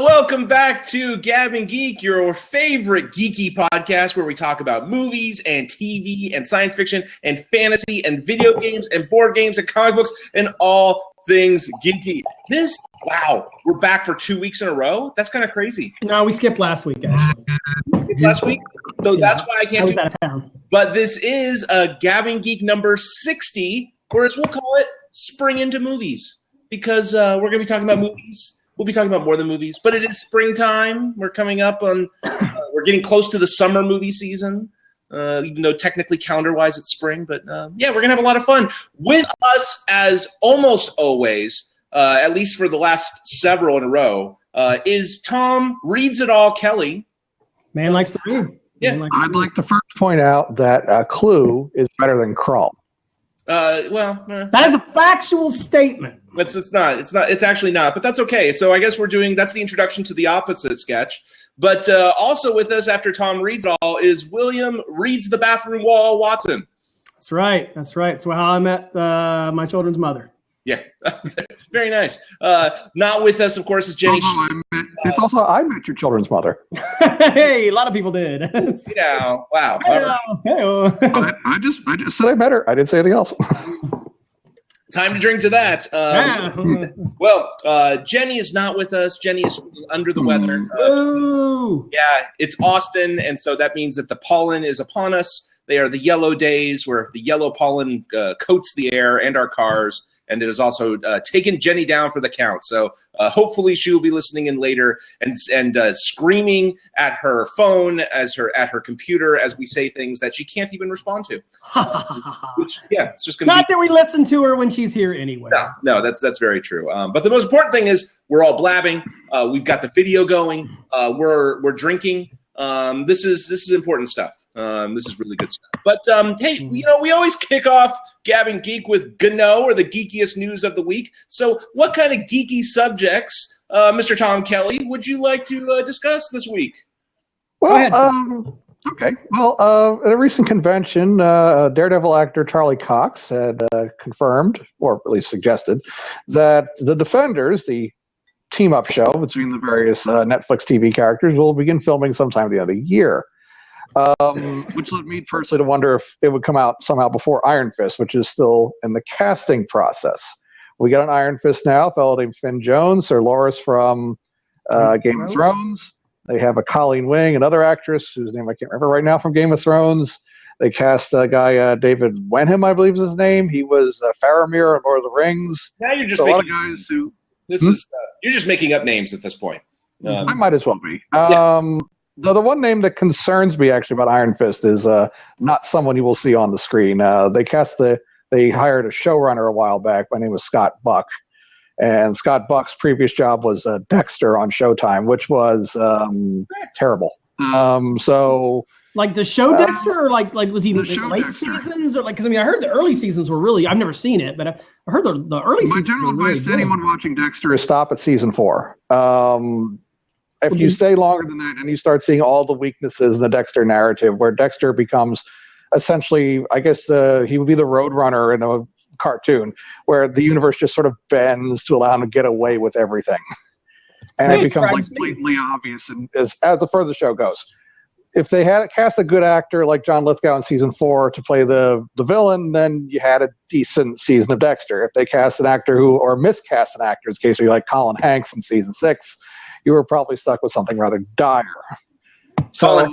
Welcome back to Gabbing Geek, your favorite geeky podcast where we talk about movies and TV and science fiction and fantasy and video games and board games and comic books and all things geeky. We're back for 2 weeks in a row? That's kind of crazy. No, we skipped last week, actually. Last week? So that's why I can't do that. But this is Gabbing Geek number 60, or as we'll call it, Spring into Movies. Because we're going to be talking about movies. We'll be talking about more than movies, but it is springtime. We're coming up on, we're getting close to the summer movie season, even though technically calendar-wise it's spring. But yeah, we're going to have a lot of fun. With us, as almost always, at least for the last several in a row, is Tom Reads It All Kelly. Man likes to read. Yeah. I'd like to first point out that Clue is better than Crawl. That is a factual statement. It's actually not, but that's okay. So I guess that's the introduction to the opposite sketch. But also with us after Tom Reads It All is William Reads the Bathroom Wall Watson. That's right. That's how I met my children's mother. Yeah, very nice. Not with us, of course, is Jenny. I met your children's mother. Hey, a lot of people did. Yeah, wow. I just said I met her. I didn't say anything else. Time to drink to that. Jenny is not with us. Jenny is under the weather. Yeah, it's Austin, and so that means that the pollen is upon us. They are the yellow days where the yellow pollen coats the air and our cars. And it has also taken Jenny down for the count. So hopefully she will be listening in later and screaming at her phone at her computer as we say things that she can't even respond to. It's just gonna that we listen to her when she's here anyway. No, that's very true. But the most important thing is we're all blabbing. We've got the video going. We're drinking. This is important stuff. This is really good stuff. But hey, we always kick off Gabbing Geek with GNO, or the geekiest news of the week. So what kind of geeky subjects, Mr. Tom Kelly, would you like to discuss this week? Well, okay. Well, at a recent convention, Daredevil actor Charlie Cox had confirmed, or at least suggested, that The Defenders, the team-up show between the various Netflix TV characters, will begin filming sometime at the end of the year. Which led me personally to wonder if it would come out somehow before Iron Fist, which is still in the casting process. We got an Iron Fist now, a fellow named Finn Jones, Sir Loras from Game of Thrones. They have a Colleen Wing, another actress whose name I can't remember right now, from Game of Thrones. They cast a guy, David Wenham, I believe is his name. He was Faramir in Lord of the Rings. Now you're just a lot of guys who. You're just making up names at this point. I might as well be. The one name that concerns me actually about Iron Fist is not someone you will see on the screen. They hired a showrunner a while back. My name was Scott Buck, and Scott Buck's previous job was Dexter on Showtime, which was terrible. Like the show Dexter, or like was he in the late Dexter seasons, or because I heard the early seasons were really, I've never seen it, but I heard the early seasons. My general advice to anyone watching Dexter is stop at season 4. If you stay longer than that and you start seeing all the weaknesses in the Dexter narrative, where Dexter becomes essentially, I guess he would be the Roadrunner in a cartoon, where the universe just sort of bends to allow him to get away with everything. And it becomes like blatantly obvious as the further the show goes. If they had cast a good actor like John Lithgow in season 4 to play the villain, then you had a decent season of Dexter. If they cast an actor or miscast an actor, in case of like Colin Hanks in season 6, you were probably stuck with something rather dire. So As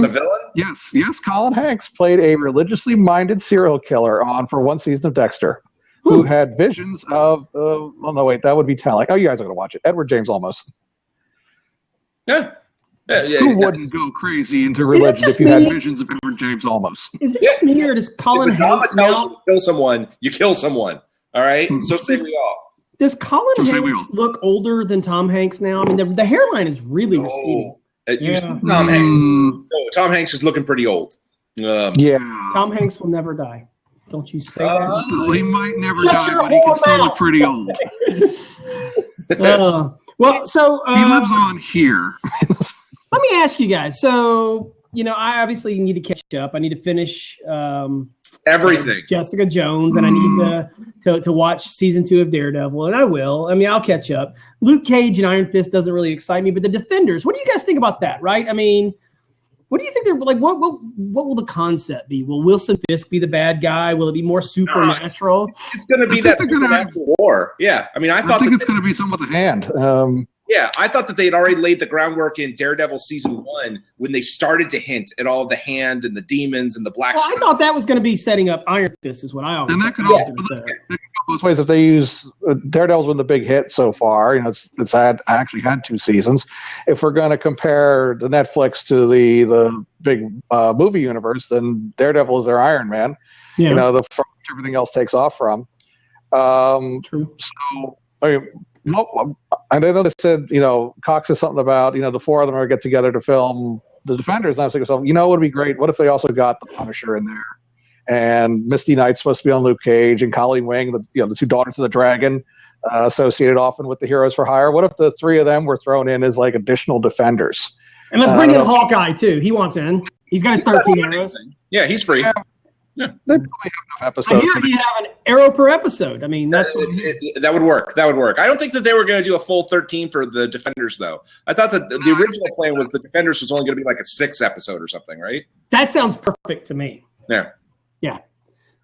a villain? Yes. Colin Hanks played a religiously minded serial killer for one season of Dexter, who had visions of. That would be telling. Oh, you guys are going to watch it. Edward James Olmos. Yeah. Who wouldn't go crazy into religion if you had visions of Edward James Olmos? Is it just me, or does Colin Hanks now kill someone? You kill someone. All right. So say we all. Does Colin Hanks look older than Tom Hanks now? I mean, the hairline is really receding. Tom Hanks. Tom Hanks is looking pretty old. Tom Hanks will never die. Don't you say that? He might never die, but he can still look pretty old. Well, so he lives on here. Let me ask you guys. So I obviously need to catch up. I need to finish everything. Jessica Jones, and I need to watch season 2 of Daredevil, and I will. I mean, I'll catch up. Luke Cage and Iron Fist doesn't really excite me, but the Defenders. What do you guys think about that? Right? I mean, what do you think they're like? What will the concept be? Will Wilson Fisk be the bad guy? Will it be more supernatural? It's going to be that supernatural war. Yeah, I mean, I think it's going to be some with the hand. Yeah, I thought that they had already laid the groundwork in Daredevil season 1 when they started to hint at all the hand and the demons and the black. Well, I thought that was going to be setting up Iron Fist, is what I always. And that could also go both ways if they use Daredevil's been the big hit so far. It's actually had 2 seasons. If we're going to compare the Netflix to the big movie universe, then Daredevil is their Iron Man. Yeah. The everything else takes off from. True. So I mean. Nope. And I know they said, Cox said something about, the 4 of them are get together to film the Defenders. And I was thinking, what would be great? What if they also got the Punisher in there? And Misty Knight's supposed to be on Luke Cage, and Colleen Wing, the 2 daughters of the Dragon, associated often with the Heroes for Hire. What if the 3 of them were thrown in as like additional Defenders? And let's bring in Hawkeye too. He wants in. He's got his 13 arrows. Yeah, he's free. Yeah, they probably have enough episodes. I hear you have an arrow per episode. I mean, that's that would work. That would work. I don't think that they were going to do a full 13 for the Defenders, though. I thought that the original plan was the Defenders was only going to be like a 6 episode or something, right? That sounds perfect to me. Yeah. Yeah.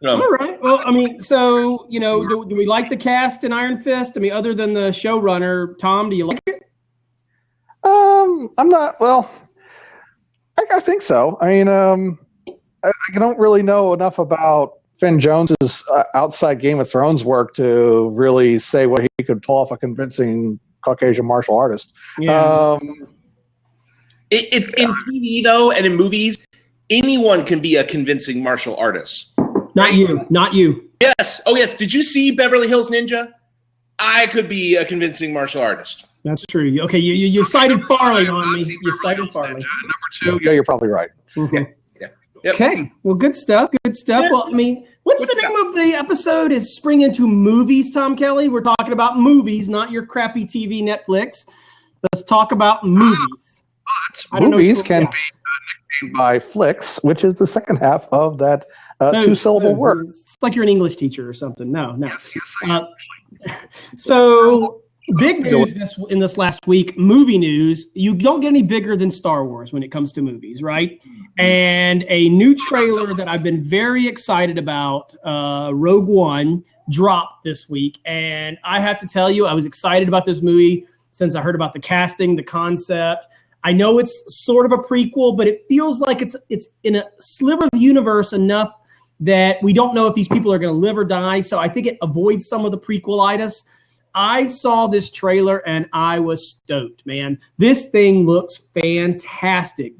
All right. Well, I mean, so do we like the cast in Iron Fist? I mean, other than the showrunner, Tom, do you like it? I'm not. Well, I think so. I mean, I don't really know enough about Finn Jones's outside Game of Thrones work to really say what he could pull off a convincing Caucasian martial artist. Yeah. In TV, though, and in movies, anyone can be a convincing martial artist. Not you. Yes. Oh, yes. Did you see Beverly Hills Ninja? I could be a convincing martial artist. That's true. Okay, you cited Farley on me. You cited Farley. Number 2, yeah, you're probably right. Mm-hmm. Yeah. Yep. Okay. Well, good stuff. Good stuff. Yeah. Well, I mean, what's the name of the episode? Is Spring Into Movies, Tom Kelly? We're talking about movies, not your crappy TV Netflix. Let's talk about movies. Movies can be nicknamed by flicks, which is the second half of that 2-syllable word. It's like you're an English teacher or something. No. Yes, so big news in this last week, movie news. You don't get any bigger than Star Wars when it comes to movies, right? And a new trailer that I've been very excited about, Rogue One, dropped this week. And I have to tell you, I was excited about this movie since I heard about the casting, the concept. I know it's sort of a prequel, but it feels like it's in a sliver of the universe enough that we don't know if these people are going to live or die. So I think it avoids some of the prequelitis. I saw this trailer and I was stoked, man. This thing looks fantastic.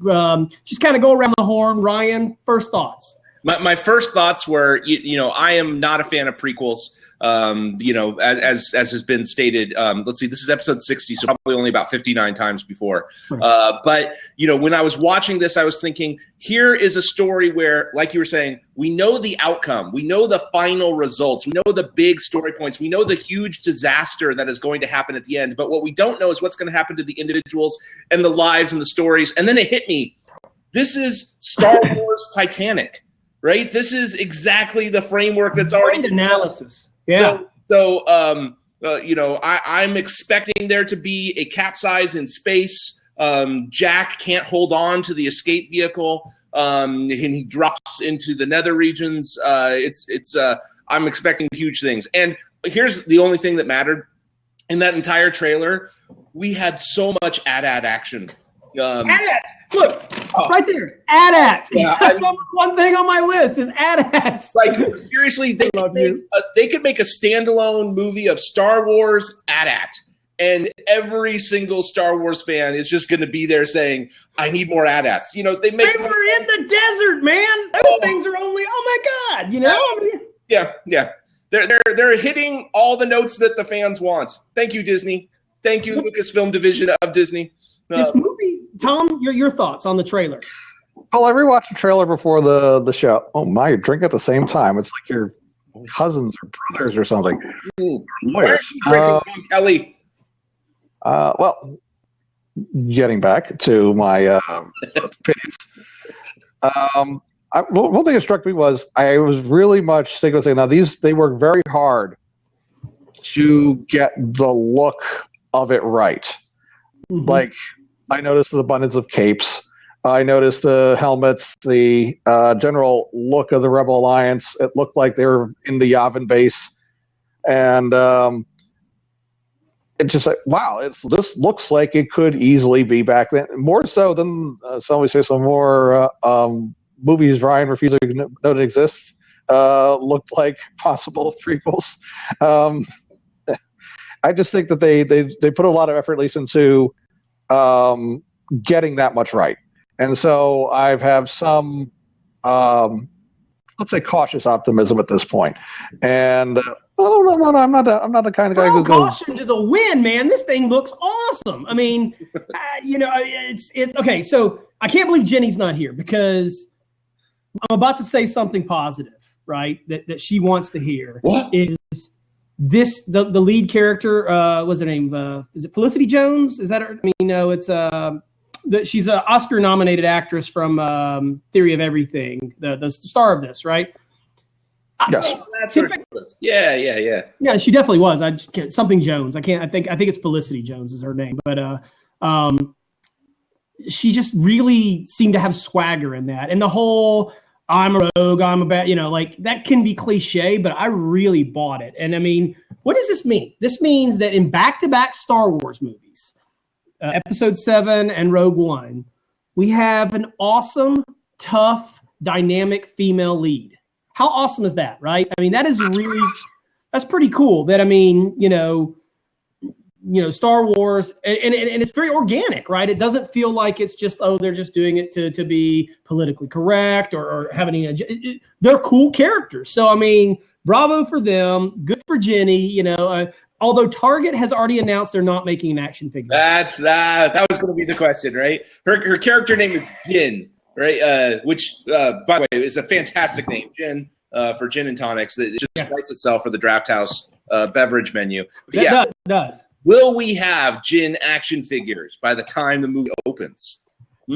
Just kind of go around the horn. Ryan, first thoughts. My first thoughts were, I am not a fan of prequels. As has been stated, let's see, this is episode 60, so probably only about 59 times before. But when I was watching this, I was thinking, here is a story where, like you were saying, we know the outcome. We know the final results. We know the big story points. We know the huge disaster that is going to happen at the end. But what we don't know is what's going to happen to the individuals and the lives and the stories. And then it hit me. This is Star Wars Titanic, right? This is exactly the framework that's already been analysis. Yeah. So I'm expecting there to be a capsize in space. Jack can't hold on to the escape vehicle, and he drops into the nether regions. I'm expecting huge things. And here's the only thing that mattered in that entire trailer: we had so much AT-AT action. AT-AT. Look, right there. AT-AT. Yeah, that's one thing on my list is AT-AT. Like, seriously, they could make a standalone movie of Star Wars AT-AT, and every single Star Wars fan is just going to be there saying, "I need more AT-ATs." They were in the desert, man. Those things are only. Oh my God! Yeah. They're hitting all the notes that the fans want. Thank you, Disney. Thank you, Lucasfilm division of Disney. This movie, Tom, your thoughts on the trailer? Well, I rewatched the trailer before the show. Oh my, you drink at the same time. It's like your cousins or brothers or something. Why are you drinking, Kelly? Well, getting back to my opinions. One thing that struck me was I was really much thinking, now they work very hard to get the look of it right. Mm-hmm. Like, I noticed the abundance of capes. I noticed the helmets, the general look of the Rebel Alliance. It looked like they were in the Yavin base. And it's just like, wow, this looks like it could easily be back then. More so than some more movies Ryan refusing to know it exists looked like possible prequels. I just think that they put a lot of effort, at least, into getting that much right. And so I have some, let's say, cautious optimism at this point. And no, I'm not the kind of guy who goes caution to the wind, man. This thing looks awesome. I mean, it's okay. So I can't believe Jenny's not here because I'm about to say something positive, right? That she wants to hear. What is this? The lead character, what's her name? Is it Felicity Jones? Is that her? I mean, no, it's she's an Oscar-nominated actress from Theory of Everything, the star of this, right? Yes. Yeah, she definitely was. I just can't, something Jones. I think it's Felicity Jones is her name, but she just really seemed to have swagger in that, and the whole I'm a rogue, I'm a bad, like that can be cliche, but I really bought it. And I mean, what does this mean? This means that in back-to-back Star Wars movies, Episode 7 and Rogue One, we have an awesome, tough, dynamic female lead. How awesome is that, right? I mean, that's pretty cool. That, I mean, Star Wars, and it's very organic, right? It doesn't feel like it's just, they're just doing it to be politically correct or having they're cool characters. So, I mean, bravo for them. Good for Jenny, although Target has already announced they're not making an action figure. That was going to be the question, right? Her character name is Jin, right? Which, by the way, is a fantastic name, Jin, for gin and tonics. It just writes itself for the Draft House beverage menu. But it does. Will we have Jin action figures by the time the movie opens?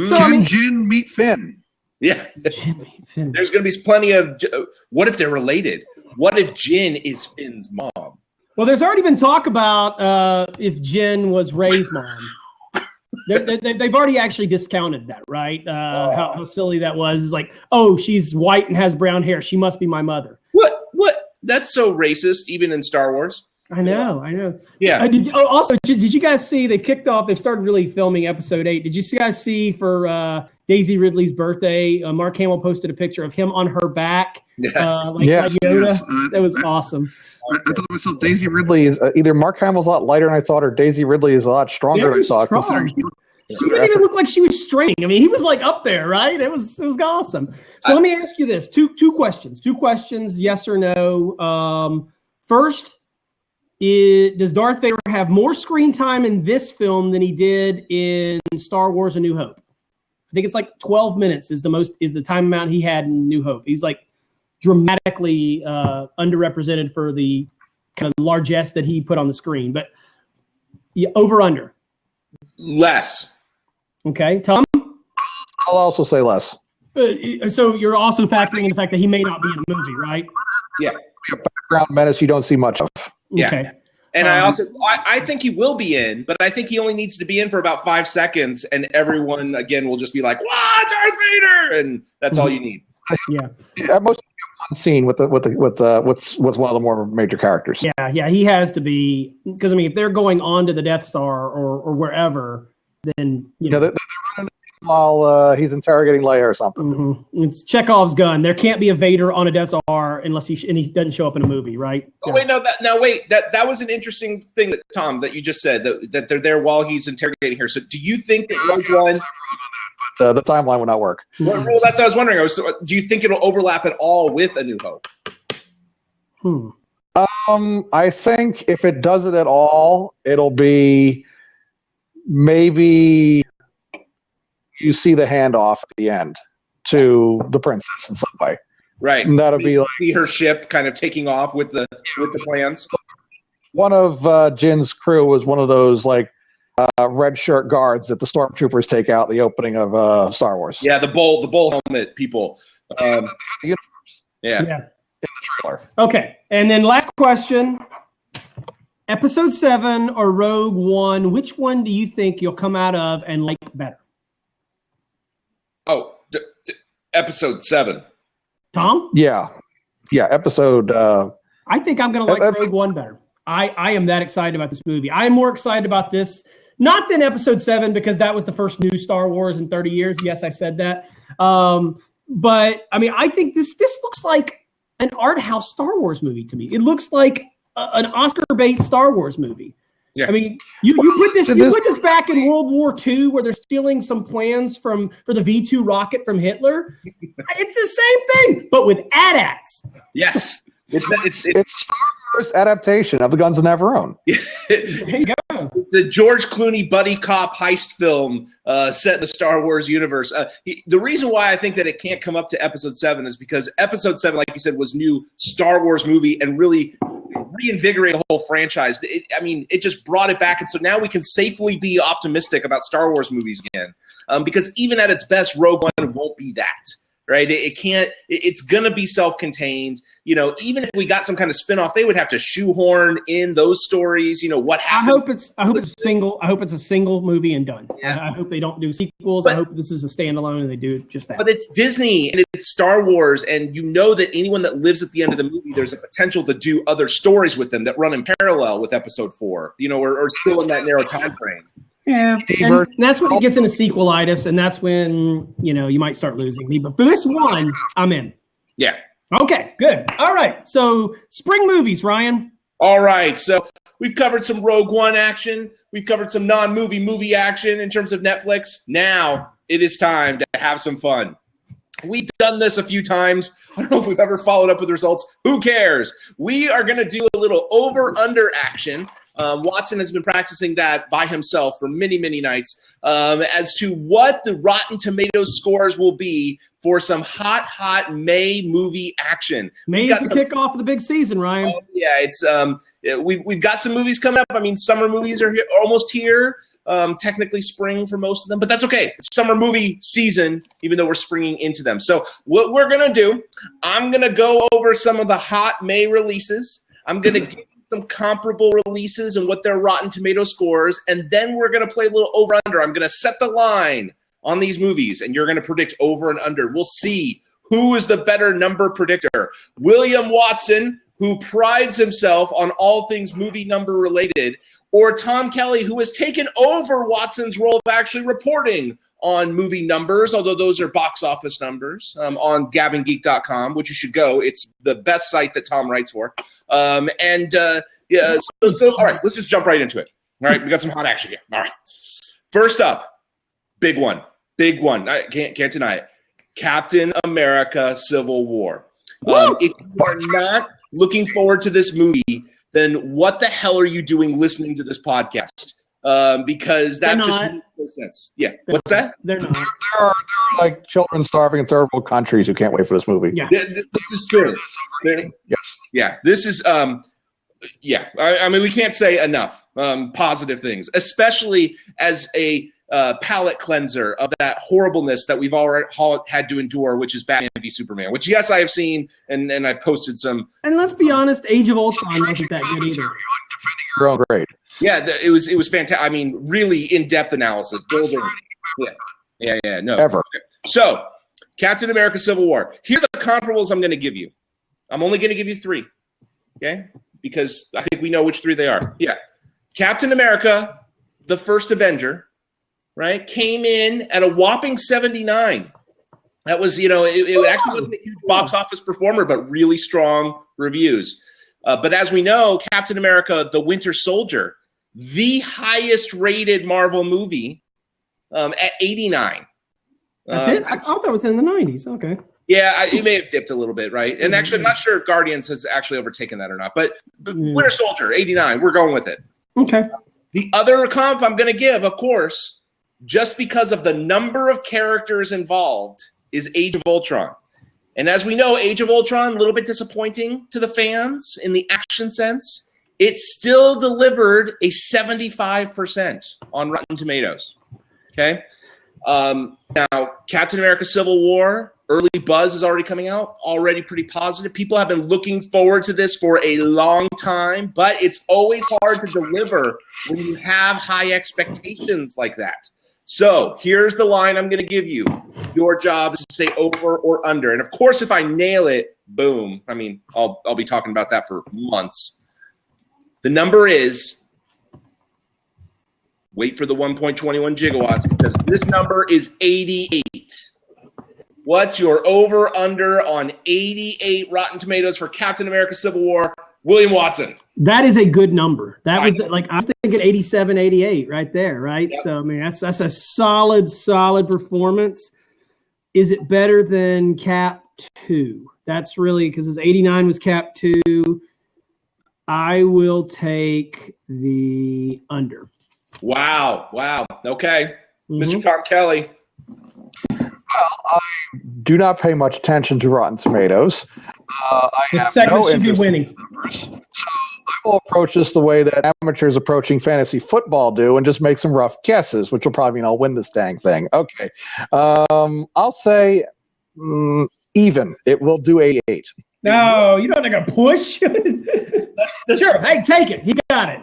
So, Jin meet Finn. Yeah. Jin meet Finn. There's going to be plenty of. What if they're related? What if Jin is Finn's mom? Well, there's already been talk about if Jin was Rey's mom. They've already actually discounted that, right? How silly that was. It's like, she's white and has brown hair. She must be my mother. What? That's so racist, even in Star Wars. I know. Yeah. Also, did you guys see they've started really filming Episode 8. Did you guys see for Daisy Ridley's birthday, Mark Hamill posted a picture of him on her back, like Yoda? Yes. That was awesome. I thought myself, Daisy Ridley is either Mark Hamill's a lot lighter than I thought, or Daisy Ridley is a lot stronger than I thought. She didn't even look like she was straining. I mean, he was like up there, right? It was awesome. So let me ask you this: two questions, yes or no. First, does Darth Vader have more screen time in this film than he did in Star Wars: A New Hope? I think it's like 12 minutes is the time amount he had in New Hope. He's like dramatically underrepresented for the kind of largesse that he put on the screen. But over under less. Okay, Tom. I'll also say less. So you're also factoring in the fact that he may not be in the movie, right? Yeah. A background menace you don't see much of. Yeah. Okay. And I think he will be in, but I think he only needs to be in for about 5 seconds, and everyone again will just be like, "What, Darth Vader?" And that's all you need. Yeah. At most one scene with one of the more major characters. Yeah, he has to be, because I mean, if they're going on to the Death Star or wherever, then they're running while he's interrogating Leia or something. Mm-hmm. It's Chekhov's gun. There can't be a Vader on a Death Star unless he doesn't show up in a movie, right? Wait, that was an interesting thing Tom, that you just said that they're there while he's interrogating her. So, do you think that Rogue One? But the timeline would not work. Well, that's what I was wondering. Do you think it'll overlap at all with A New Hope? I think if it does it at all, it'll be maybe you see the handoff at the end to the princess in some way. Right. And that'll be like see her ship kind of taking off with the plans. One of Jin's crew was one of those like red shirt guards that the stormtroopers take out the opening of Star Wars. Yeah, the bull helmet people. The uniforms. Yeah. In the trailer. Okay, and then last question. Episode 7 or Rogue One, which one do you think you'll come out of and like better? Oh, episode 7. Tom? Yeah, episode... I think I'm going to like Rogue One better. I am that excited about this movie. I am more excited about this, not than episode 7, because that was the first new Star Wars in 30 years. Yes, I said that. But, I mean, I think this looks like an art house Star Wars movie to me. It looks like an Oscar bait Star Wars movie. Yeah. I mean, you put this back in World War II where they're stealing some plans for the V2 rocket from Hitler. It's the same thing, but with AT-ATs. Yes. It's Star Wars adaptation of The Guns of Navarone. There you go. The George Clooney buddy cop heist film set in the Star Wars universe. The reason why I think that it can't come up to episode 7 is because episode 7, like you said, was new Star Wars movie and really reinvigorate the whole franchise. It just brought it back. And so now we can safely be optimistic about Star Wars movies again. Because even at its best, Rogue One won't be that. Right? It can't, it's going to be self-contained. You know, even if we got some kind of spinoff, they would have to shoehorn in those stories. You know, what happened. I hope it's a single movie and done. Yeah. I hope they don't do sequels. I hope this is a standalone and they do just that. But it's Disney and it's Star Wars. And you know that anyone that lives at the end of the movie, there's a potential to do other stories with them that run in parallel with episode 4, you know, or still in that narrow time frame. Yeah, and that's when it gets into sequelitis, and that's when, you know, you might start losing me. But for this one, I'm in. Yeah. Okay, good. All right, so spring movies, Ryan. All right, so we've covered some Rogue One action. We've covered some movie action in terms of Netflix. Now it is time to have some fun. We've done this a few times. I don't know if we've ever followed up with results. Who cares? We are going to do a little over-under action. Watson has been practicing that by himself for many, many nights as to what the Rotten Tomatoes scores will be for some hot May movie action. May is the kickoff of the big season, Ryan. Yeah, it's we've got some movies coming up. I mean, summer movies are here, almost here. Technically spring for most of them, but that's okay. It's summer movie season, even though we're springing into them. So what we're going to do, I'm going to go over some of the hot May releases. I'm going to give some comparable releases and what their Rotten Tomato scores, and then we're going to play a little over-under. I'm going to set the line on these movies, and you're going to predict over and under. We'll see who is the better number predictor. William Watson, who prides himself on all things movie number related, or Tom Kelly, who has taken over Watson's role of actually reporting on movie numbers, although those are box office numbers, on gabbinggeek.com, which you should go. It's the best site that Tom writes for. So all right, let's just jump right into it. All right, we got some hot action here. All right. First up, big one. I can't deny it. Captain America Civil War. If you are not looking forward to this movie, then what the hell are you doing listening to this podcast? Because that just makes no sense. Yeah. What's that? They're not. There are like children starving in third world countries who can't wait for this movie. Yeah. This is true. Yes. Yeah. This is yeah. I mean, we can't say enough positive things, especially as a palate cleanser of that horribleness that we've already had to endure, which is Batman v Superman, which, yes, I have seen, and I posted some. And let's be honest, Age of Ultron wasn't that good either. Defending your own grade. Yeah, it was fantastic. I mean, really in-depth analysis. Building. Yeah. No. Ever. Okay. So, Captain America Civil War. Here are the comparables I'm going to give you. I'm only going to give you 3, okay? Because I think we know which 3 they are. Yeah. Captain America, the first Avenger, right, came in at a whopping 79. That was, it actually wasn't a huge box office performer, but really strong reviews. But as we know, Captain America, the Winter Soldier, the highest rated Marvel movie at 89. That's it? I thought that was in the 90s. Okay. Yeah, it may have dipped a little bit, right? And actually, I'm not sure if Guardians has actually overtaken that or not. But Winter Soldier, 89, we're going with it. Okay. The other comp I'm going to give, of course, just because of the number of characters involved, is Age of Ultron. And as we know, Age of Ultron, a little bit disappointing to the fans in the action sense. it still delivered a 75% on Rotten Tomatoes. Okay. Now, Captain America Civil War, early buzz is already coming out, already pretty positive. People have been looking forward to this for a long time, but it's always hard to deliver when you have high expectations like that. So here's the line I'm going to give you. Your job is to say over or under. And of course, if I nail it, boom. I mean, I'll be talking about that for months. The number is, wait for the 1.21 gigawatts, because this number is 88. What's your over-under on 88 Rotten Tomatoes for Captain America Civil War? William Watson. That is a good number. That was I was thinking 87, 88 right there, right? Yep. So, I mean, that's a solid performance. Is it better than Cap 2? That's really, because his 89 was Cap 2. I will take the under. Wow. Okay. Mr. Tom Kelly. Well, I do not pay much attention to Rotten Tomatoes. The segment should be winning. So I will approach this the way that amateurs approaching fantasy football do and just make some rough guesses, which will probably mean I'll win this dang thing. Okay. I'll say even. It will do 88. No, you're not going to push. Sure. Hey, take it. He got it.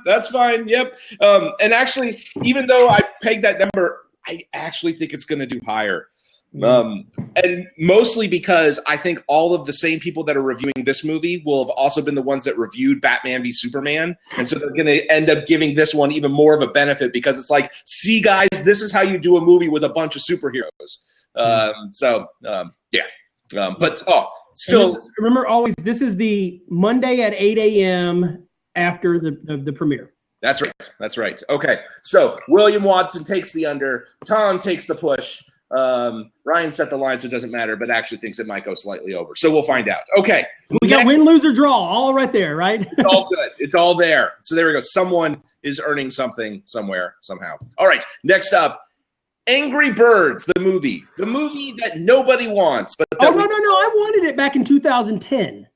That's fine. Yep. And actually, even though I pegged that number, I actually think it's going to do higher. And mostly because I think all of the same people that are reviewing this movie will have also been the ones that reviewed Batman v Superman. And so they're going to end up giving this one even more of a benefit, because it's like, see, guys, this is how you do a movie with a bunch of superheroes. But still, remember, always, this is the Monday at 8 a.m. after the premiere. That's right. Okay, so William Watson takes the under. Tom takes the push. Ryan set the line, so it doesn't matter, but actually thinks it might go slightly over. So we'll find out. Okay. We got win, lose, or draw all right there, right? It's all good. It's all there. So there we go. Someone is earning something somewhere, somehow. All right. Next up, Angry Birds, the movie that nobody wants. But no. I wanted it back in 2010.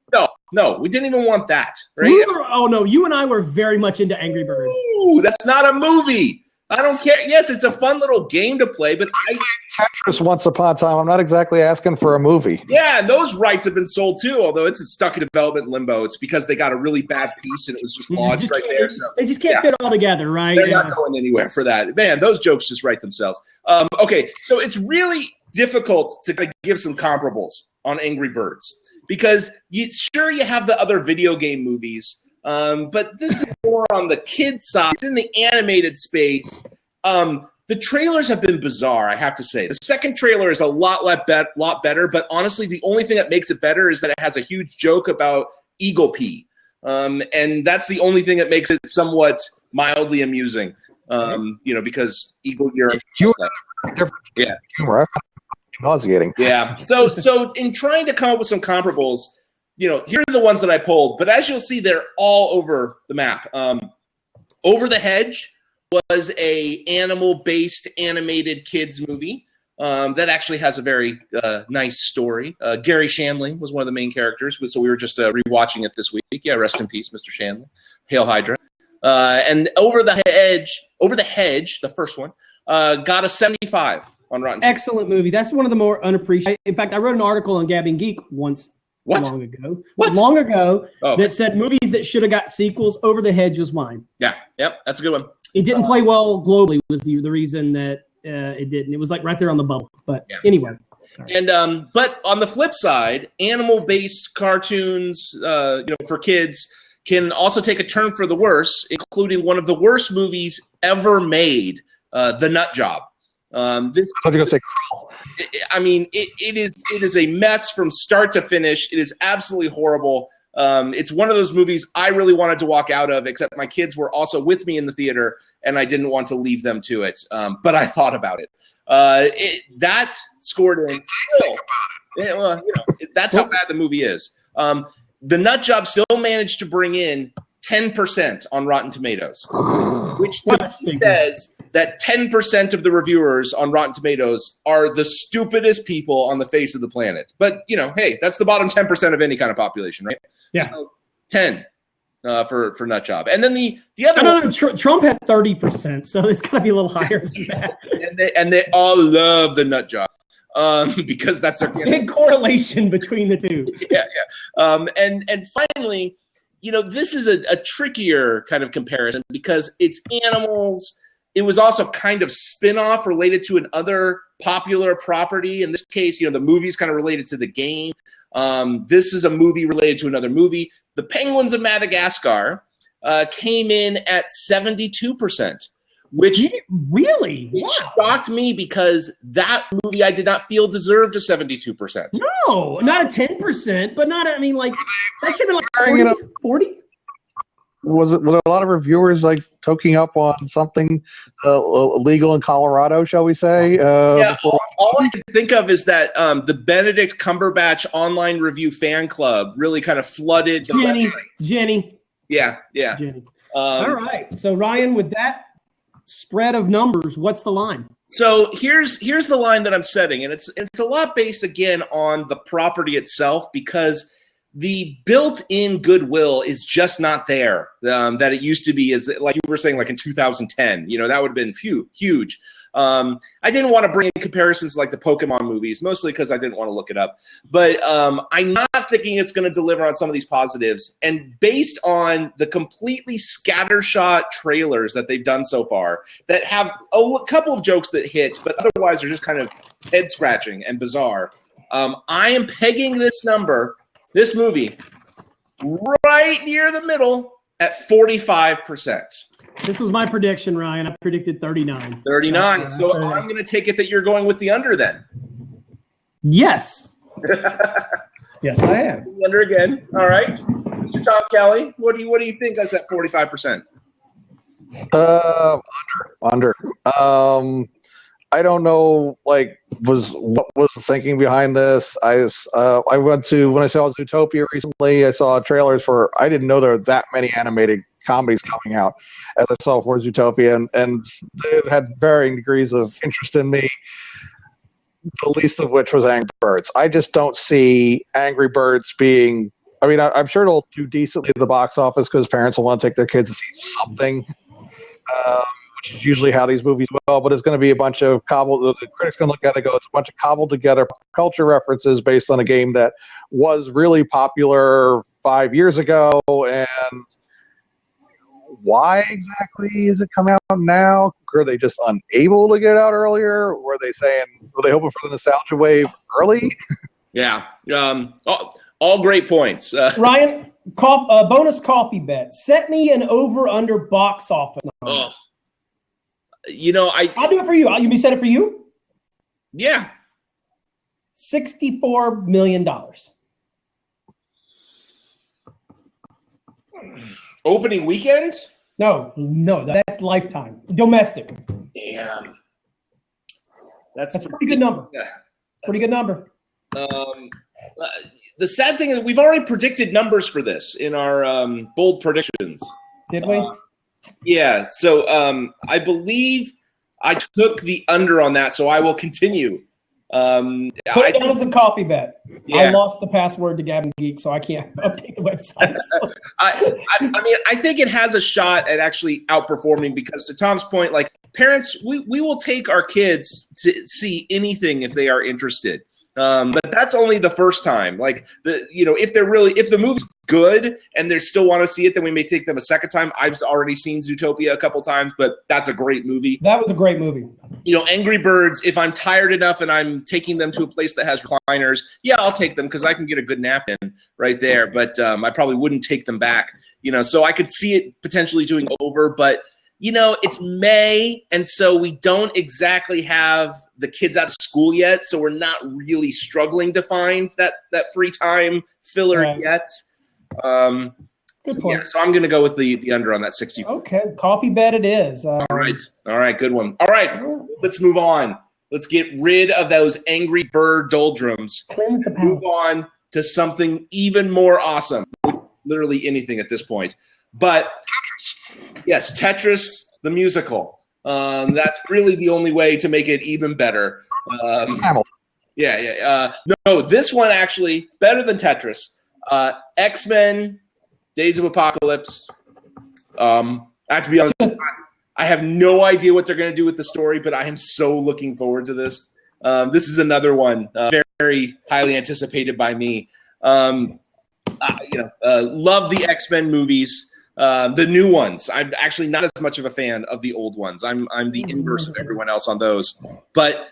No, we didn't even want that. Right? You and I were very much into Angry Birds. Ooh, that's not a movie. I don't care. Yes, it's a fun little game to play, but I played Tetris once upon a time. I'm not exactly asking for a movie. Yeah, and those rights have been sold too, although it's stuck in development limbo. It's because they got a really bad piece and it was just lodged right there. So they just can't fit all together, right? They're not going anywhere for that. Man, those jokes just write themselves. Okay, so it's really difficult to give some comparables on Angry Birds, because you have the other video game movies, but this is more on the kid side. It's in the animated space. The trailers have been bizarre, I have to say. The second trailer is a lot better, but honestly, the only thing that makes it better is that it has a huge joke about eagle pee. And that's the only thing that makes it somewhat mildly amusing, because eagle urine. Yeah. Nauseating. Yeah. So in trying to come up with some comparables, here are the ones that I pulled, but as you'll see, they're all over the map. Over the Hedge was a animal-based animated kids movie that actually has a very nice story. Gary Shandling was one of the main characters, so we were just rewatching it this week. Yeah, rest in peace, Mr. Shandling. Hail Hydra. And Over the Hedge, the first one, got a 75 on Rotten Tomatoes. Excellent movie. That's one of the more unappreciated. In fact, I wrote an article on Gabbing Geek long ago that said movies that should have got sequels. Over the Hedge was mine. Yeah, yep, that's a good one. It didn't play well globally was the reason that it didn't. It was like right there on the bubble. But anyway. Sorry. And but on the flip side, animal-based cartoons, for kids can also take a turn for the worse, including one of the worst movies ever made, The Nut Job. I thought you were going to say Crawl. It is a mess from start to finish. It is absolutely horrible. It's one of those movies I really wanted to walk out of, except my kids were also with me in the theater, and I didn't want to leave them to it. But I thought about it. That scored in. That's how bad the movie is. The Nut Job still managed to bring in 10% on Rotten Tomatoes, which to me says that 10% of the reviewers on Rotten Tomatoes are the stupidest people on the face of the planet. But, hey, that's the bottom 10% of any kind of population, right? Yeah. So 10. for nut job. And then the other no, Trump has 30%, so it's got to be a little higher than that. and they all love the nut job because that's their big correlation between the two. Yeah. And finally, this is a trickier kind of comparison because it's animals. It was also kind of spin-off related to another popular property. In this case, the movie's kind of related to the game. This is a movie related to another movie. The Penguins of Madagascar came in at 72%, which really shocked me because that movie I did not feel deserved a 72%. No, not a 10%, but not. I mean, like that should have been like 40. Was a lot of reviewers like toking up on something illegal in Colorado, shall we say? All I can think of is that the Benedict Cumberbatch online review fan club really kind of flooded Jenny. Yeah. Jenny. All right. So Ryan, with that spread of numbers, what's the line? So here's the line that I'm setting, and it's a lot based again on the property itself because the built-in goodwill is just not there that it used to be. Is like you were saying, like in 2010, that would have been huge. I didn't want to bring in comparisons like the Pokemon movies, mostly because I didn't want to look it up. But I'm not thinking it's going to deliver on some of these positives. And based on the completely scattershot trailers that they've done so far, that have a couple of jokes that hit, but otherwise are just kind of head-scratching and bizarre, I am pegging this movie right near the middle at 45%. This was my prediction, Ryan. I predicted 39. 39. So I'm going to take it that you're going with the under then. Yes. Yes, I am. Under again. All right. Mr. Tom Kelly, what do you think is at 45%? Under. I don't know, what was the thinking behind this. I went to, when I saw Zootopia recently, I saw trailers for, I didn't know there were that many animated comedies coming out as I saw for Zootopia, and they had varying degrees of interest in me, the least of which was Angry Birds. I just don't see Angry Birds being, I'm sure it'll do decently at the box office because parents will want to take their kids to see something. Which is usually how these movies go, but it's going to be a bunch of the critics going to look at it and go, it's a bunch of cobbled together culture references based on a game that was really popular 5 years ago, and why exactly is it coming out now? Were they just unable to get out earlier? Were they hoping for the nostalgia wave early? Yeah. All great points. Ryan, bonus coffee bet. Set me an over-under box office number. Oh. I'll do it for you. You set it for you? Yeah. $64 million. Opening weekend? No, that's lifetime. Domestic. Damn. That's a pretty good number. Yeah. Pretty good number. The sad thing is we've already predicted numbers for this in our bold predictions. Did we? Yeah, so I believe I took the under on that, so I will continue. Put it down as a coffee bet. Yeah. I lost the password to Gabbing Geek, so I can't update the website. So. I think it has a shot at actually outperforming because, to Tom's point, like parents, we will take our kids to see anything if they are interested. But that's only the first time. Like if the movie's good and they still want to see it, then we may take them a second time. I've already seen Zootopia a couple times, but that's a great movie. That was a great movie. Angry Birds, if I'm tired enough and I'm taking them to a place that has recliners, yeah, I'll take them because I can get a good nap in right there. But I probably wouldn't take them back. So I could see it potentially doing over, but it's May, and so we don't exactly have the kids out of school yet, so we're not really struggling to find that free time filler yet. Good point. Yeah, so I'm going to go with the under on that 64. Okay, coffee bet it is. All right, good one. All right, let's move on. Let's get rid of those Angry Bird doldrums. Cleanse the palate. Move on to something even more awesome. Literally anything at this point. But Tetris. Yes, Tetris the musical. That's really the only way to make it even better. No, this one actually better than Tetris. X-Men Days of Apocalypse. I have to be honest, I have no idea what they're going to do with the story, but I am so looking forward to this. This is another one very, very highly anticipated by me. Love the X-Men movies, the new ones. I'm actually not as much of a fan of the old ones. I'm the inverse of everyone else on those. But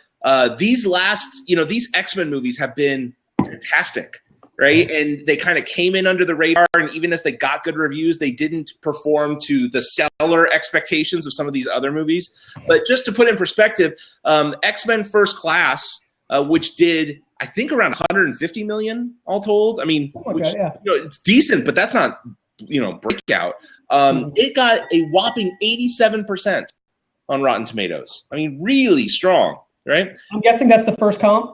these X-Men movies have been fantastic, right? And they kind of came in under the radar, and even as they got good reviews, they didn't perform to the stellar expectations of some of these other movies. But just to put in perspective, X-Men First Class, which did, I think, around 150 million all told. I mean, it's decent, but that's not, breakout. It got a whopping 87% on Rotten Tomatoes. I mean, really strong, right? I'm guessing that's the first comp.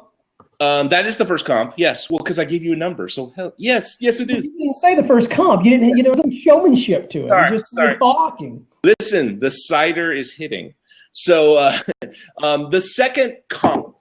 That is the first comp. Yes. Well, because I gave you a number. So yes, it is. You didn't say the first comp. You didn't. There was some showmanship to it. Sorry. You're talking. Listen, the cider is hitting. So the second comp,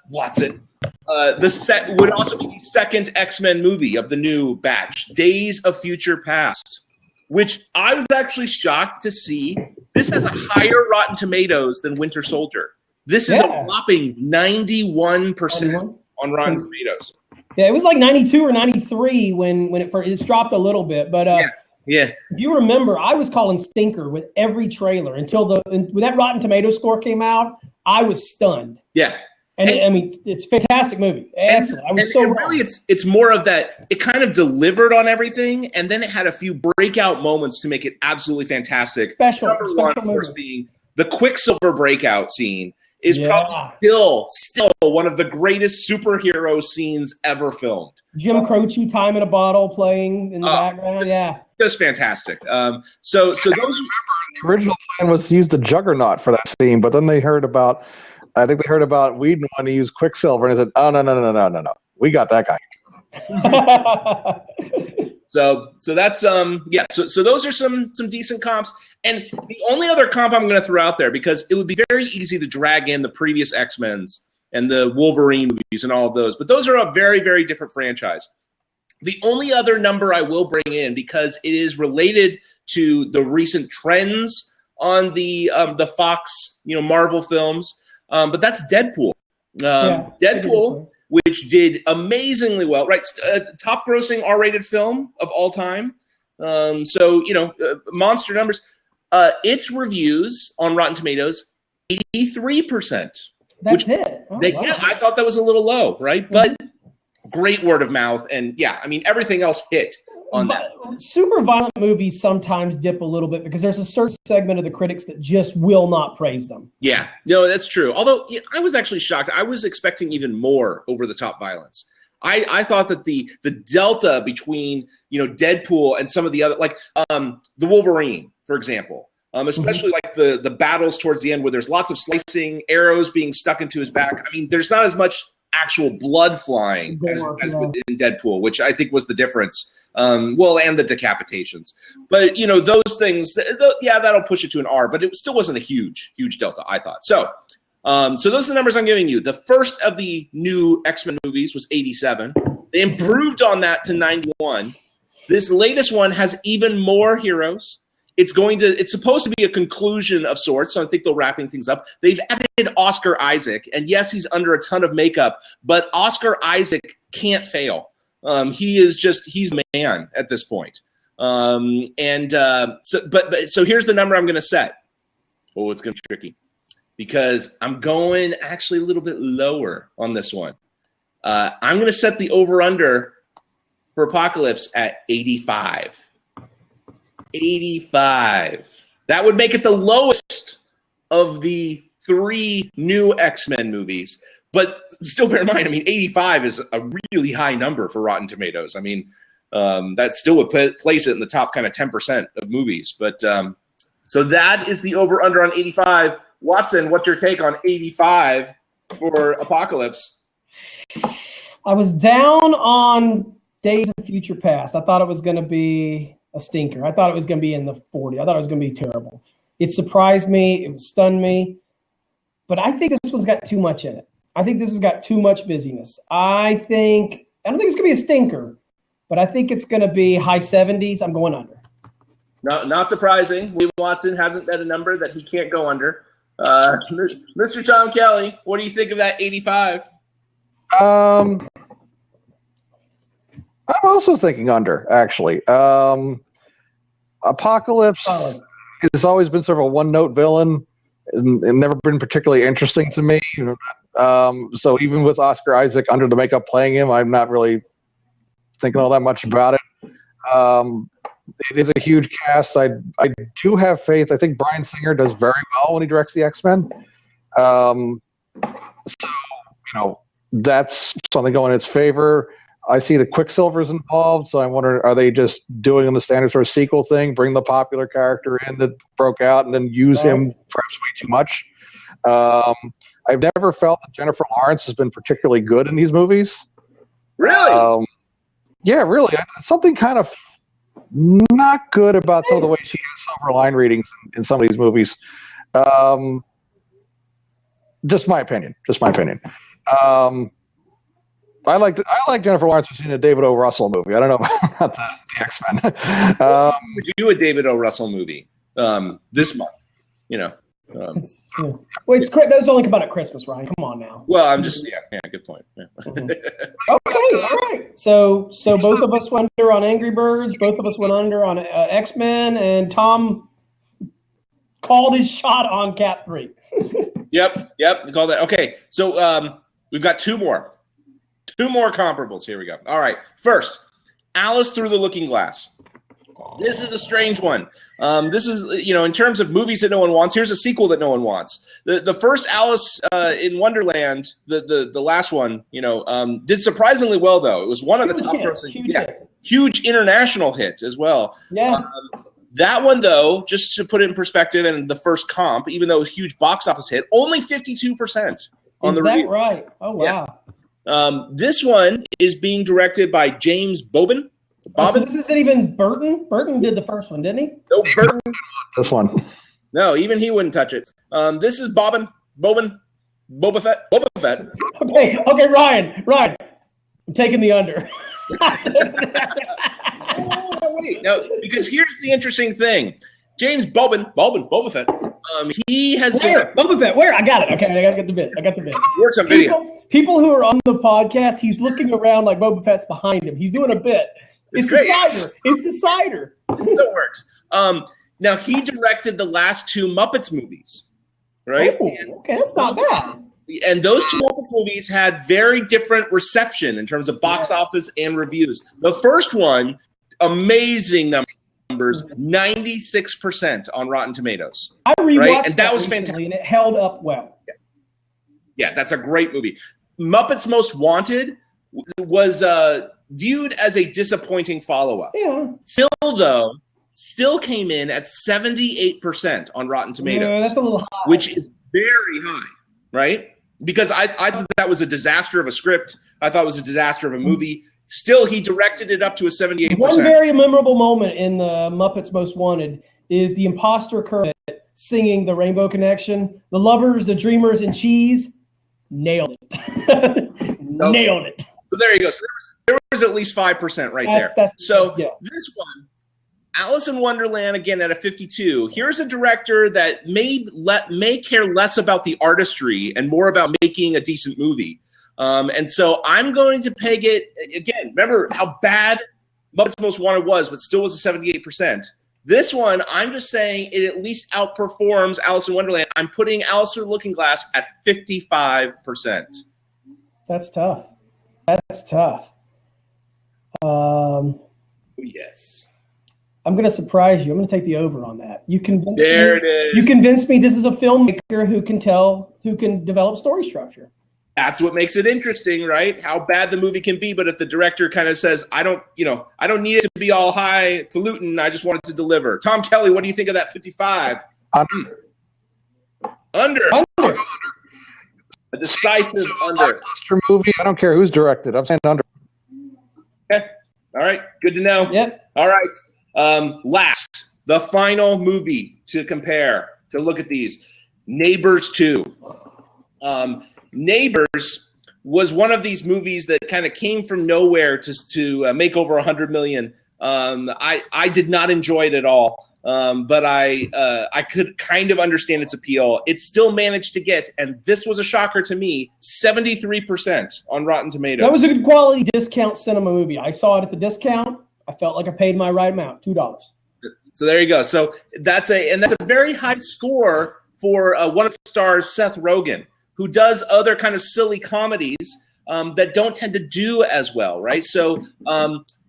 Watson, would also be the second X-Men movie of the new batch, Days of Future Past, which I was actually shocked to see. This has a higher Rotten Tomatoes than Winter Soldier. This is a whopping 91% on Rotten Tomatoes. Yeah, it was like 92 or 93 when it's dropped a little bit. But if you remember, I was calling stinker with every trailer until when that Rotten Tomatoes score came out. I was stunned. Yeah. And it's a fantastic movie. Excellent. I was really, it's more of that. It kind of delivered on everything, and then it had a few breakout moments to make it absolutely fantastic. Number one, of course, being the Quicksilver breakout scene. Is probably still one of the greatest superhero scenes ever filmed. Jim Croce, Time in a Bottle, playing in the background. Just fantastic. So those the original plan was to use the Juggernaut for that scene, but then they heard about Whedon wanting to use Quicksilver, and they said, "Oh no, we got that guy." So that's So those are some decent comps. And the only other comp I'm going to throw out there, because it would be very easy to drag in the previous X-Men's and the Wolverine movies and all of those, but those are a very, very different franchise. The only other number I will bring in, because it is related to the recent trends on the Fox, Marvel films, but that's Deadpool. Deadpool, which did amazingly well, right? Top grossing R-rated film of all time. Monster numbers. Its reviews on Rotten Tomatoes, 83%. That's it. I thought that was a little low, right? But great word of mouth, and everything else hit on that. Super violent movies sometimes dip a little bit because there's a certain segment of the critics that just will not praise them. Yeah, no, that's true. Although I was actually shocked. I was expecting even more over-the-top violence. I thought that the delta between Deadpool and some of the other, like the Wolverine, for example, especially like the battles towards the end where there's lots of slicing, arrows being stuck into his back. I mean, there's not as much actual blood flying as within Deadpool, which I think was the difference. And the decapitations. But those things, that'll push it to an R, but it still wasn't a huge delta, I thought. So those are the numbers I'm giving you. The first of the new X-Men movies was 87. They improved on that to 91. This latest one has even more heroes. It's supposed to be a conclusion of sorts, so I think they're wrapping things up. They've added Oscar Isaac, and yes, he's under a ton of makeup, but Oscar Isaac can't fail. He's the man at this point. So here's the number I'm going to set. Oh, it's going to be tricky because I'm going actually a little bit lower on this one. I'm going to set the over-under for Apocalypse at 85. 85. That would make it the lowest of the 3 new X-Men movies. But still bear in mind, 85 is a really high number for Rotten Tomatoes. That still would place it in the top kind of 10% of movies. But so that is the over-under on 85. Watson, what's your take on 85 for Apocalypse? I was down on Days of Future Past. I thought it was going to be a stinker. I thought it was going to be in the 40. I thought it was going to be terrible. It surprised me. It stunned me. But I think this one's got too much in it. I think this has got too much busyness. I don't think it's going to be a stinker, but I think it's going to be high 70s. I'm going under. No, not surprising. William Watson hasn't bet a number that he can't go under. Mr. Tom Kelly, what do you think of that 85? I'm also thinking under, actually. Apocalypse has always been sort of a one-note villain and never been particularly interesting to me. So even with Oscar Isaac under the makeup playing him, I'm not really thinking all that much about it. It is a huge cast. I do have faith. I think Bryan Singer does very well when he directs the X-Men. So, that's something going in its favor. I see the Quicksilver's involved, so I'm wondering, are they just doing the standard sort of sequel thing, bring the popular character in that broke out and then use him perhaps way too much? I've never felt that Jennifer Lawrence has been particularly good in these movies. Really? Yeah, really. Something kind of not good about some of the way she has silver line readings in some of these movies. Just my opinion. I like Jennifer Lawrence was in a David O. Russell movie. I don't know about the X-Men. Would you do a David O. Russell movie this month? Wait, those only come out at Christmas, Ryan. Come on now. Well, I'm just good point. Yeah. Okay, all right. So both of us went under on Angry Birds. Both of us went under on X-Men, and Tom called his shot on Cat 3. Yep. We called that. Okay, so we've got two more comparables. Here we go. All right. First, Alice Through the Looking Glass. This is a strange one. This is, in terms of movies that no one wants, here's a sequel that no one wants. The first Alice in Wonderland, the last one, did surprisingly well, though. It was one of the top grossing, huge international hits as well. Yeah. That one, though, just to put it in perspective, and the first comp, even though it was a huge box office hit, only 52% on the review. Is that right? Oh, wow. Yeah. This one is being directed by James Bobbin. So this isn't even Burton? Burton did the first one, didn't he? No, Burton. This one. No, even he wouldn't touch it. This is Boba Fett. Okay, Ryan, I'm taking the under. Wait. No, because here's the interesting thing. James Boba Fett. He has Boba Fett. Where? I got it. Okay, I got the bit. Works on video. People who are on the podcast, he's looking around like Boba Fett's behind him. He's doing a bit. It's the cider. It still works. Now, he directed the last two Muppets movies, right? Oh, okay, that's not bad. And those two Muppets movies had very different reception in terms of box office and reviews. The first one, amazing numbers, 96% on Rotten Tomatoes. I rewatched and that was fantastic, and it held up well. Yeah, that's a great movie. Muppets Most Wanted was viewed as a disappointing follow-up. Yeah. Still came in at 78% on Rotten Tomatoes. Yeah, that's a little high. Which is very high, right? Because I thought that was a disaster of a script. I thought it was a disaster of a movie. Still, he directed it up to a 78%. One very memorable moment in the Muppets Most Wanted is the imposter Kermit singing the Rainbow Connection. The lovers, the dreamers, and cheese nailed it. Nailed it. So there you go. So there was at least 5% right there. This one, Alice in Wonderland, again at a 52. Here's a director that may care less about the artistry and more about making a decent movie. And so I'm going to peg it, again, remember how bad Muppets Most Wanted was, but still was a 78%. This one, I'm just saying it at least outperforms Alice in Wonderland. I'm putting Alice Through the Looking Glass at 55%. That's tough. Yes. I'm going to surprise you. I'm going to take the over on that. It is. You convinced me this is a filmmaker who can develop story structure. That's what makes it interesting, right? How bad the movie can be, but if the director kind of says, I don't need it to be all highfalutin, I just want it to deliver. Tom Kelly, what do you think of that 55? Under. A decisive under. Blockbuster movie. I don't care who's directed. I'm saying under. Okay. All right. Good to know. Yep. All right. Last, the final movie to compare, to look at these. Neighbors 2. Neighbors was one of these movies that kind of came from nowhere to make over 100 million. I did not enjoy it at all, but I could kind of understand its appeal. It still managed to get, and this was a shocker to me, 73% on Rotten Tomatoes. That was a good quality discount cinema movie. I saw it at the discount. I felt like I paid my right amount, $2. So there you go. So that's a very high score for one of the stars, Seth Rogen, who does other kind of silly comedies that don't tend to do as well, right? So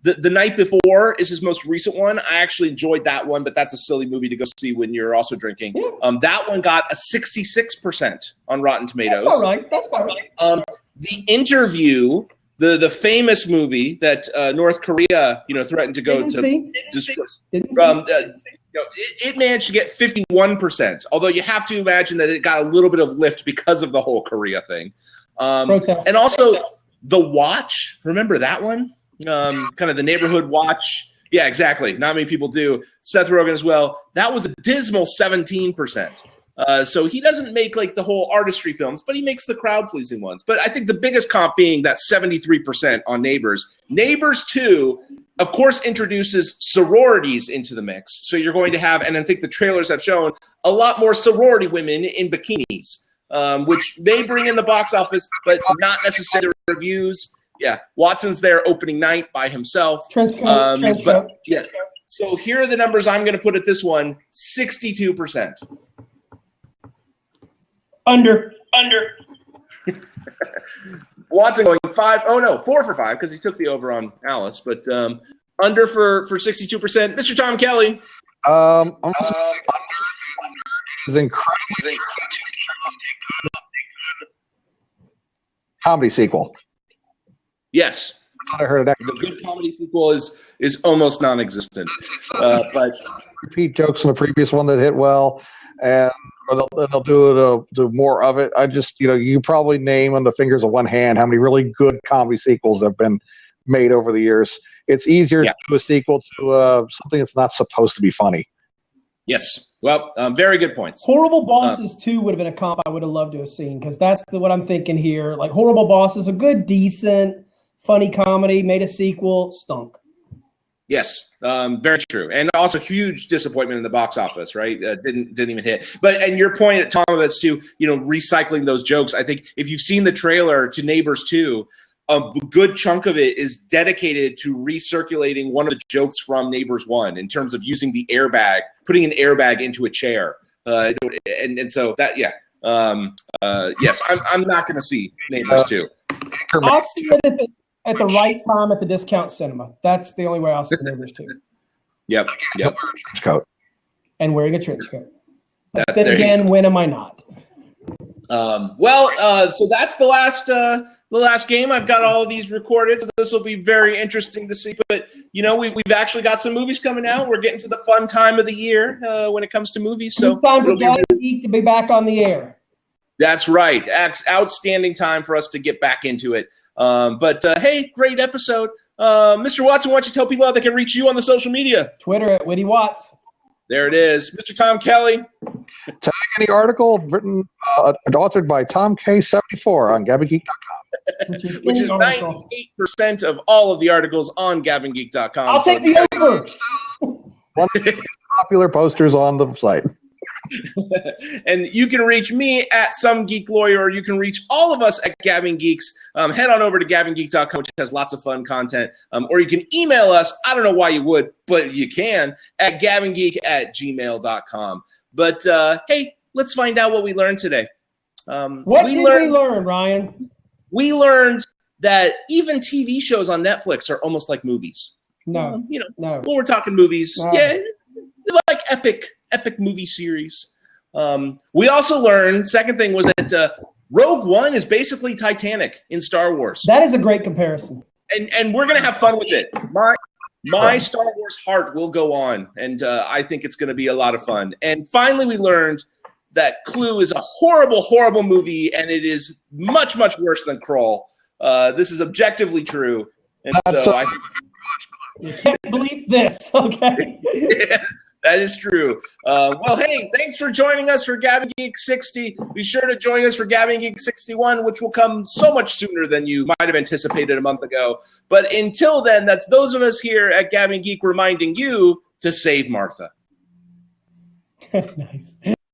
the Night Before is his most recent one. I actually enjoyed that one, but that's a silly movie to go see when you're also drinking. Yeah. That one got a 66% on Rotten Tomatoes. That's all right. That's all right. The Interview, the famous movie that North Korea, threatened to go to destroy. It managed to get 51%. Although you have to imagine that it got a little bit of lift because of the whole Korea thing. And also The Watch. Remember that one? Kind of the neighborhood watch. Yeah, exactly. Not many people do. Seth Rogen as well. That was a dismal 17%. So he doesn't make like the whole artistry films, but he makes the crowd-pleasing ones. But I think the biggest comp being that 73% on Neighbors. Neighbors 2, of course, introduces sororities into the mix. So you're going to have, and I think the trailers have shown, a lot more sorority women in bikinis, which may bring in the box office, but not necessarily the reviews. Yeah, Watson's there opening night by himself. Trench coat. Yeah. So here are the numbers I'm going to put at this one: 62%. Under. Watson going 4 for 5 because he took the over on Alice, but under for 62%. Mr. Tom Kelly. I'm also under is incredibly comedy sequel. Yes. I thought I heard that. The good comedy sequel is almost non-existent. But repeat jokes from the previous one that hit well, and they'll do more of it. I just, you probably name on the fingers of one hand how many really good comedy sequels have been made over the years. It's easier to do a sequel to something that's not supposed to be funny. Yes. Well, very good points. Horrible Bosses 2 would have been a comp I would have loved to have seen, because that's what I'm thinking here. Like, Horrible Bosses, a good, decent, funny comedy, made a sequel, stunk. Yes, very true, and also huge disappointment in the box office. Right, didn't even hit. And your point, Tom, as to recycling those jokes. I think if you've seen the trailer to Neighbors 2, a good chunk of it is dedicated to recirculating one of the jokes from Neighbors 1 in terms of using the airbag, putting an airbag into a chair, and so that yes, I'm not going to see Neighbors 2. I'll see it at the right time at the discount cinema. That's the only way I'll see Neighbors 2. Yep. Trench coat. And wearing a trench coat. But then again, when am I not? So that's the last game. I've got all of these recorded, so this will be very interesting to see. But we've actually got some movies coming out. We're getting to the fun time of the year when it comes to movies. So it's time for Gabbing Geek to be back on the air. That's right. Outstanding time for us to get back into it. Hey, great episode. Mr. Watson, why don't you tell people how they can reach you on the social media? Twitter at Witty Watts. There it is. Mr. Tom Kelly. Tag any article written and authored by Tom K74 on GabbingGeek.com. Which is 98% of all of the articles on GabbingGeek.com. I'll take the over. One of the popular posters on the site. And you can reach me at Some Geek Lawyer, or you can reach all of us at Gabbing Geeks. Head on over to GabbingGeek.com, which has lots of fun content. Or you can email us. I don't know why you would, but you can, at gabbinggeek@gmail.com. But hey, let's find out what we learned today. What did we learn, Ryan? We learned that even TV shows on Netflix are almost like movies. No. When we're talking movies, yeah, they're like epic movie series. We also learned, second thing was that Rogue One is basically Titanic in Star Wars. That is a great comparison. And we're going to have fun with it. My Star Wars heart will go on, and I think it's going to be a lot of fun. And finally, we learned that Clue is a horrible, horrible movie, and it is much, much worse than Crawl. This is objectively true. And so I you can't believe this, okay? That is true. Well, hey, thanks for joining us for Gabbing Geek 60. Be sure to join us for Gabbing Geek 61, which will come so much sooner than you might have anticipated a month ago. But until then, that's those of us here at Gabbing Geek reminding you to save Martha. Nice.